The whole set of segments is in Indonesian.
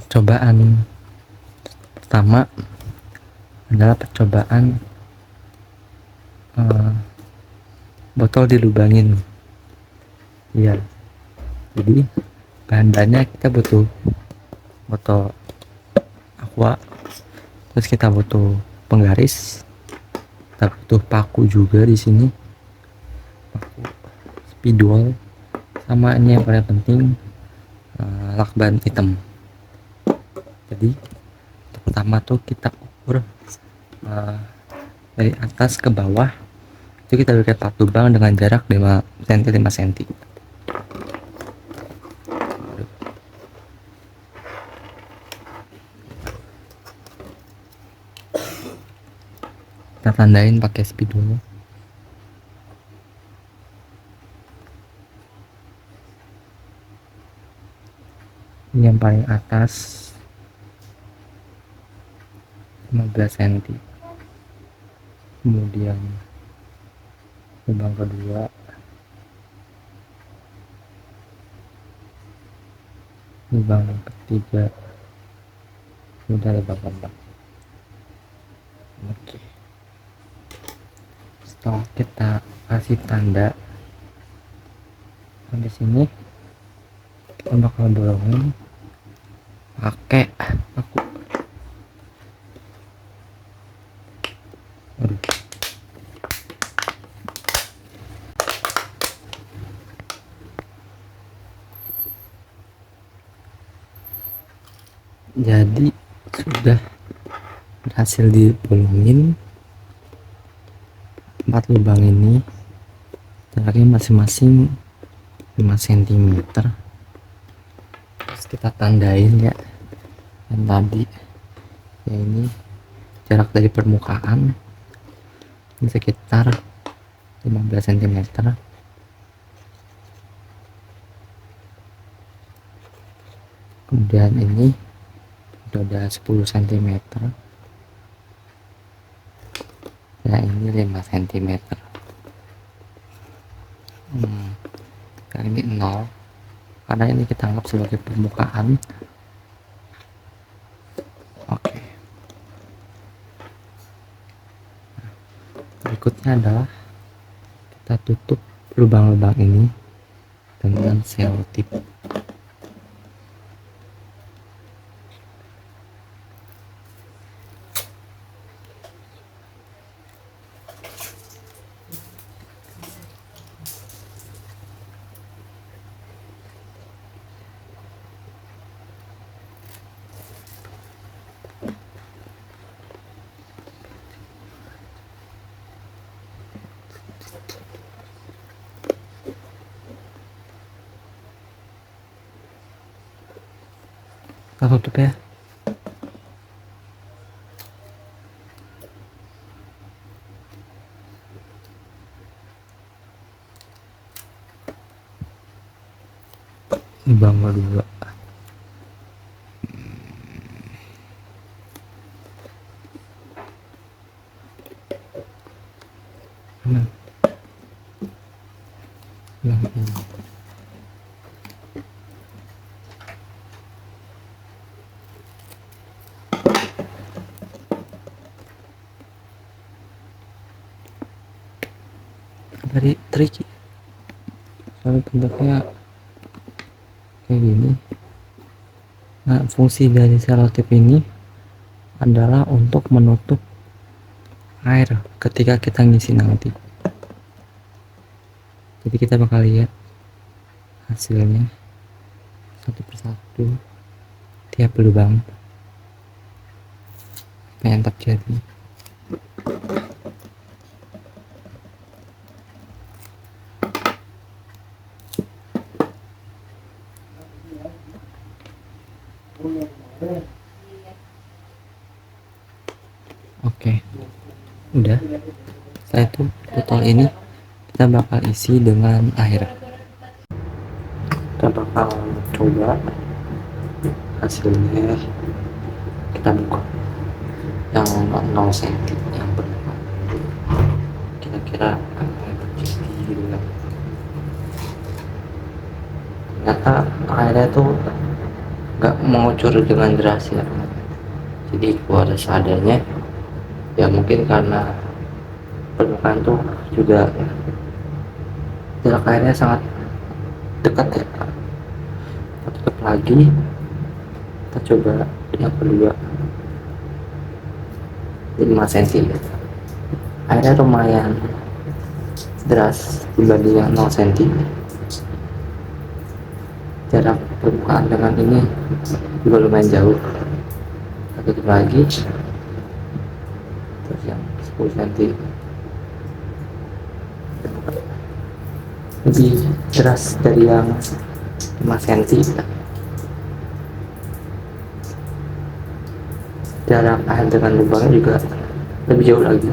Percobaan pertama adalah percobaan botol dilubangin. Iya, jadi bahan-bahannya kita butuh botol aqua, terus kita butuh penggaris, kita butuh paku juga di sini, paku spidol, sama ini yang paling penting lakban hitam. Jadi pertama tuh kita ukur dari atas ke bawah itu kita berikan plat lubang dengan jarak 5 cm 5 cm. Kita tandain pakai spidol. Ini yang paling atas 15 cm, kemudian lubang kedua, lubang ketiga, kemudian lubang keempat. Oke, setelah kita kasih tanda sampai sini, kita bakal bolongin pakai paku. Jadi sudah berhasil dibolongin 4 lubang ini, jaraknya masing-masing 5 cm. Terus kita tandain ya, yang tadi ya, ini jarak dari permukaan ini sekitar 15 cm. Kemudian ini udah ada 10 cm, ya ini 5 cm. Yang ini 0 karena ini kita anggap sebagai permukaan. Oke, berikutnya adalah kita tutup lubang-lubang ini dengan selotip. Kita tutup ya. Lubang kedua. Yang ini. Dari tricky, soalnya bentuknya kayak gini. Nah, fungsi dari selotip ini adalah untuk menutup air ketika kita ngisi nanti. Jadi kita bakal lihat hasilnya satu persatu tiap lubang apa yang terjadi. Oke, udah. Setelah itu botol ini kita bakal isi dengan air. Kita bakal coba hasilnya. Kita buka yang 0 cm yang berapa, kira-kira apa yang terjadi gitu kan. Ternyata airnya tuh nggak mengucur dengan deras ya, jadi keluar seadanya. Ya mungkin karena permukaan tuh juga jarak airnya sangat dekat ya. Kita tutup lagi, kita coba yang kedua 5 cm. Airnya lumayan deras dibanding yang 0 cm. Jarak permukaan dengan ini juga lumayan jauh. Kita tutup lagi, terus yang 10 cm lebih deras dari yang 5 cm. Jarak air dengan lubangnya juga lebih jauh lagi.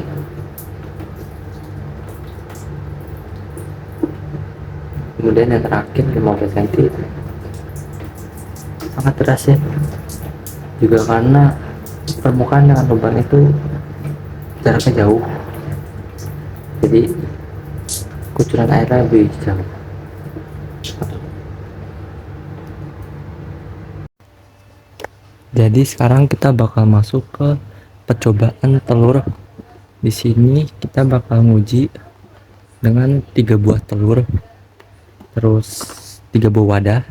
Kemudian yang terakhir 15 cm, sangat deras ya, juga karena permukaan dengan lubang itu jaraknya jauh, jadi kucuran airnya lebih jauh. Jadi sekarang kita bakal masuk ke percobaan telur. Di sini kita bakal nguji dengan 3 buah telur, terus 3 buah wadah.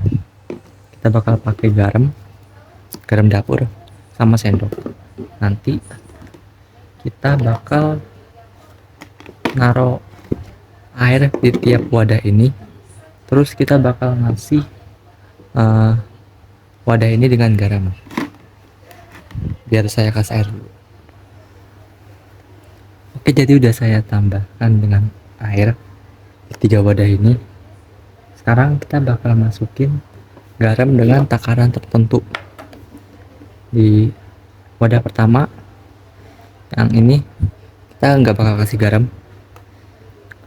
Kita bakal pakai garam dapur sama sendok. Nanti kita bakal naruh air di tiap wadah ini, terus kita bakal ngasih wadah ini dengan garam. Biar saya kasih air dulu. Oke, jadi udah saya tambahkan dengan air di 3 wadah ini. Sekarang kita bakal masukin garam dengan takaran tertentu. Di wadah pertama yang ini kita nggak bakal kasih garam.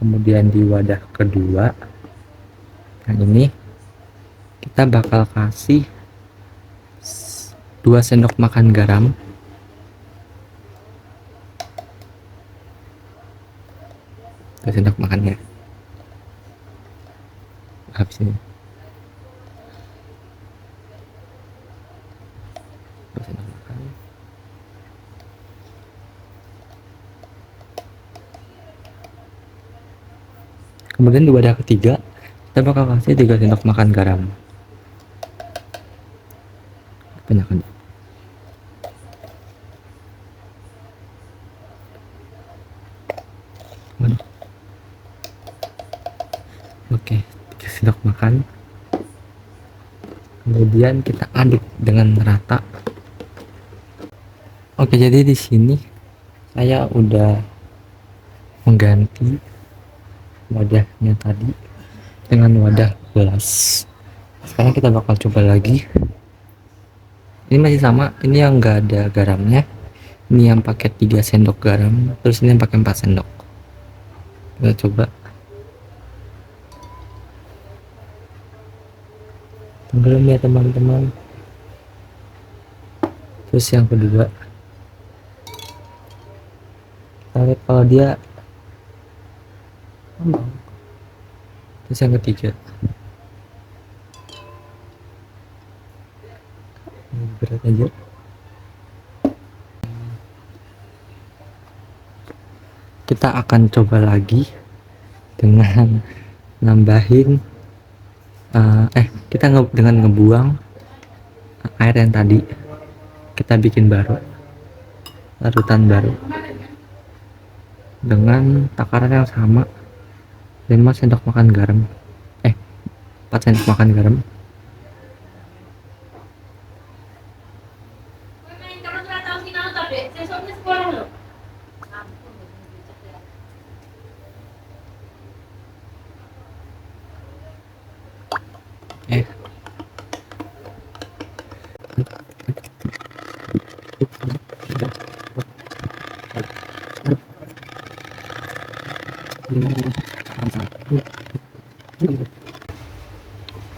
Kemudian di wadah kedua yang ini kita bakal kasih 2 sendok makan garam. Sendok makannya habis ini. Sendok makan. Kemudian di wadah ketiga kita bakal kasih 3 sendok makan garam. Kebanyakan. Oke, 3 sendok makan. Kemudian kita aduk dengan rata. Oke, jadi di sini saya udah mengganti wadahnya tadi dengan wadah gelas. Sekarang kita bakal coba lagi. Ini masih sama, ini yang enggak ada garamnya. Ini yang pakai 3 sendok garam, terus ini yang pakai 4 sendok. Kita coba. Tenggelam ya teman-teman. Terus yang kedua, kita lihat kalau dia ngambang. Terus yang ketiga, berat aja. Kita akan coba lagi dengan nambahin kita dengan ngebuang air yang tadi, kita bikin baru larutan baru dengan takaran yang sama, 5 sendok makan garam 4 sendok makan garam.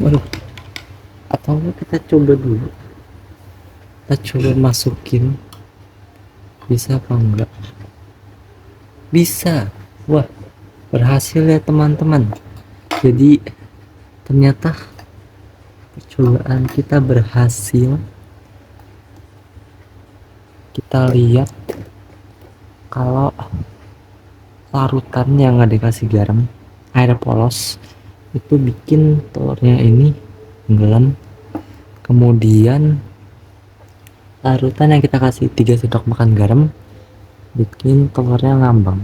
Waduh, atau kita coba dulu, kita coba masukin, bisa apa enggak? Bisa. Wah, berhasil ya teman-teman. Jadi ternyata percobaan kita berhasil. Kita lihat kalau larutan yang nggak dikasih garam, air polos, itu bikin telurnya ini tenggelam. Kemudian larutan yang kita kasih 3 sendok makan garam bikin telurnya mengambang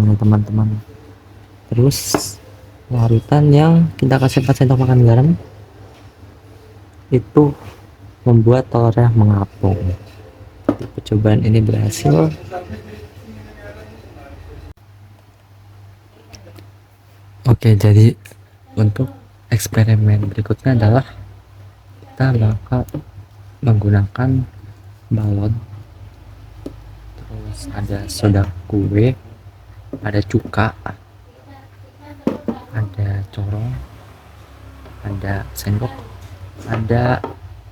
ya teman-teman. Terus larutan yang kita kasih 4 sendok makan garam itu membuat telurnya mengapung. Percobaan ini berhasil. Oke, jadi untuk eksperimen berikutnya adalah kita bakal menggunakan balon, terus ada soda kue, ada cuka, ada corong, ada sendok, ada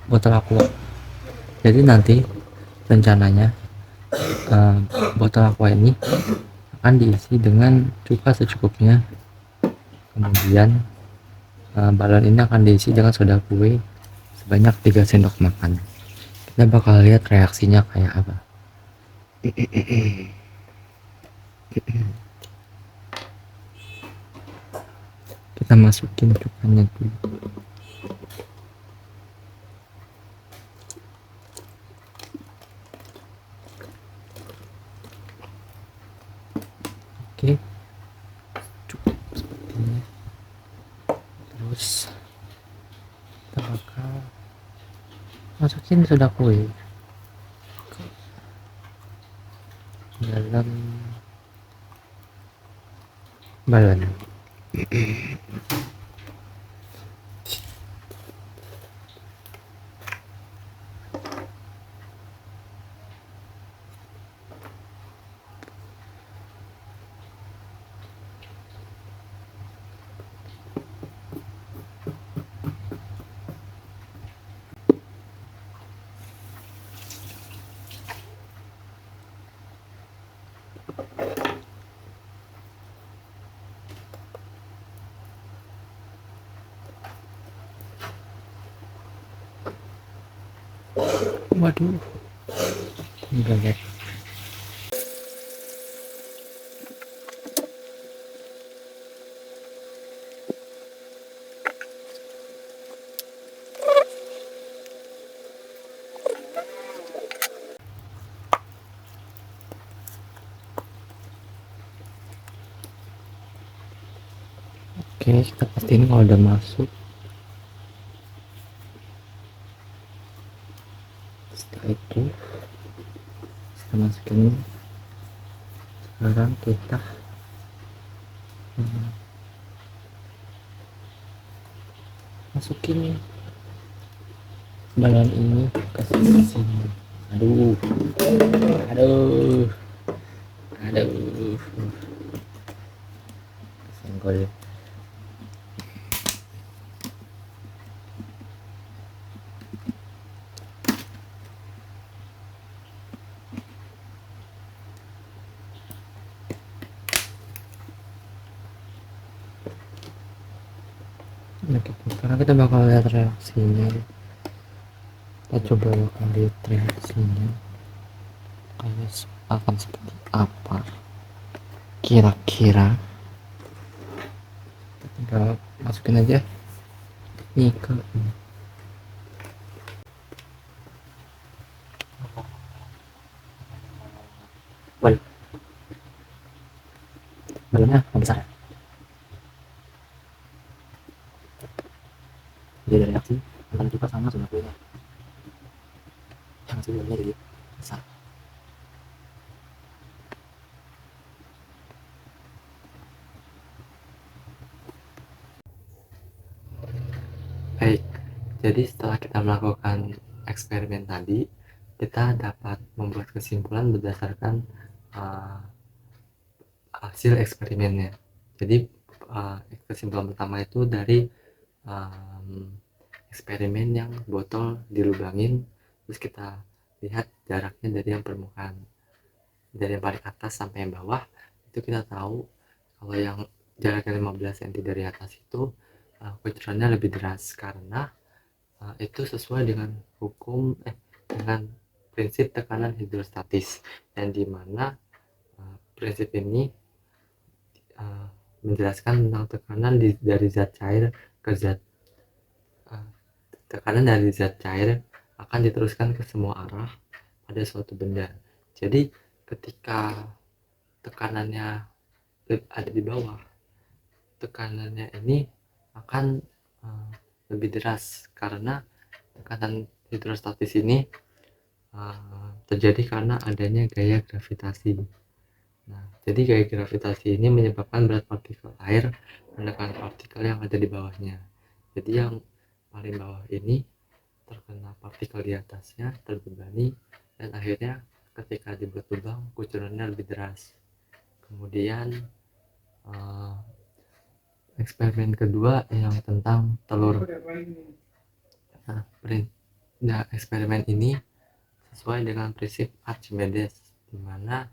botol aqua. Jadi nanti rencananya botol aqua ini akan diisi dengan cuka secukupnya, kemudian balon ini akan diisi dengan soda kue sebanyak 3 sendok makan. Kita bakal lihat reaksinya kayak apa. Kita masukin cukanya dulu. Oke, cukup seperti ini. Terus kita bakal masukin soda kue ke dalam balon. Waduh, enggak lihat. Oke, kita pastiin kalau udah masuk. Setelah itu kita masukin. Sekarang kita masukin balon ini ke sini. Aduh, aduh, aduh, senggol. Oke, sekarang kita bakal lihat reaksinya. Kita coba bakal lihat reaksinya kayak akan seperti apa kira-kira. Kita tinggal masukin aja ini ke balonnya besar. Jadi ada reaksi antara cuka sama soda kuenya yang sebelumnya jadi besar. Baik, jadi setelah kita melakukan eksperimen tadi, kita dapat membuat kesimpulan berdasarkan hasil eksperimennya. Jadi kesimpulan pertama itu dari eksperimen yang botol dilubangin, terus kita lihat jaraknya dari yang permukaan, dari yang paling atas sampai yang bawah, itu kita tahu kalau yang jaraknya 15 cm dari atas itu kucurannya lebih deras karena itu sesuai dengan dengan prinsip tekanan hidrostatis, yang dimana prinsip ini menjelaskan tentang tekanan dari zat cair ke zat uh, tekanan dari zat cair akan diteruskan ke semua arah pada suatu benda. Jadi ketika tekanannya ada di bawah, tekanannya ini akan lebih deras karena tekanan hidrostatis ini terjadi karena adanya gaya gravitasi. Nah, jadi gaya gravitasi ini menyebabkan berat partikel air menekan partikel yang ada di bawahnya. Jadi yang paling bawah ini terkena partikel di atasnya, terbebani, dan akhirnya ketika dibuat lubang, kucurannya lebih deras. Kemudian eksperimen kedua yang tentang telur. Nah, eksperimen ini sesuai dengan prinsip Archimedes, di mana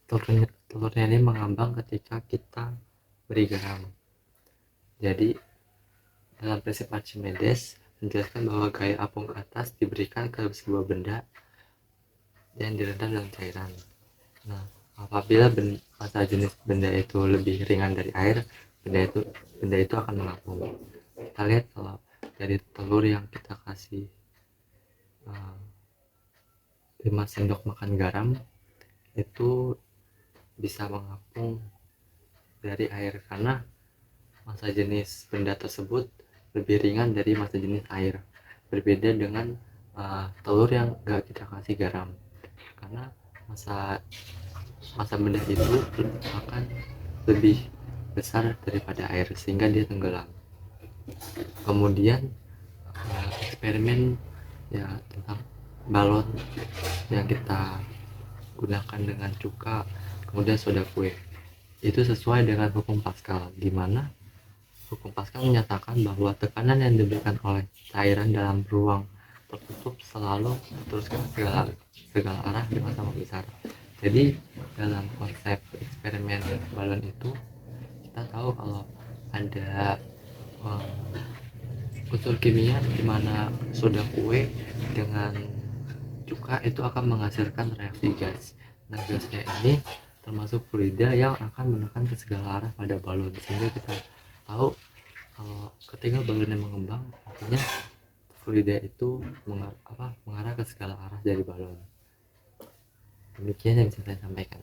telurnya ini mengambang ketika kita beri garam. Jadi dalam prinsip Archimedes menjelaskan bahwa gaya apung ke atas diberikan ke sebuah benda yang direndam dalam cairan. Nah, apabila massa jenis benda itu lebih ringan dari air, benda itu akan mengapung. Kita lihat kalau dari telur yang kita kasih 5 sendok makan garam, itu bisa mengapung dari air karena massa jenis benda tersebut lebih ringan dari massa jenis air, berbeda dengan telur yang gak kita kasih garam, karena massa benda itu akan lebih besar daripada air sehingga dia tenggelam. Kemudian eksperimen ya tentang balon yang kita gunakan dengan cuka, kemudian soda kue, itu sesuai dengan hukum Pascal, di mana hukum Pascal menyatakan bahwa tekanan yang diberikan oleh cairan dalam ruang tertutup selalu teruskan segala arah dengan sama besar. Jadi dalam konsep eksperimen balon itu kita tahu kalau ada unsur kimia di mana soda kue dengan cuka itu akan menghasilkan reaksi gas. Nah, gasnya ini termasuk fluida yang akan menekan ke segala arah pada balon, sehingga kita tahu ketika balonnya mengembang, artinya fluida itu mengarah ke segala arah dari balon. Demikian yang bisa saya sampaikan.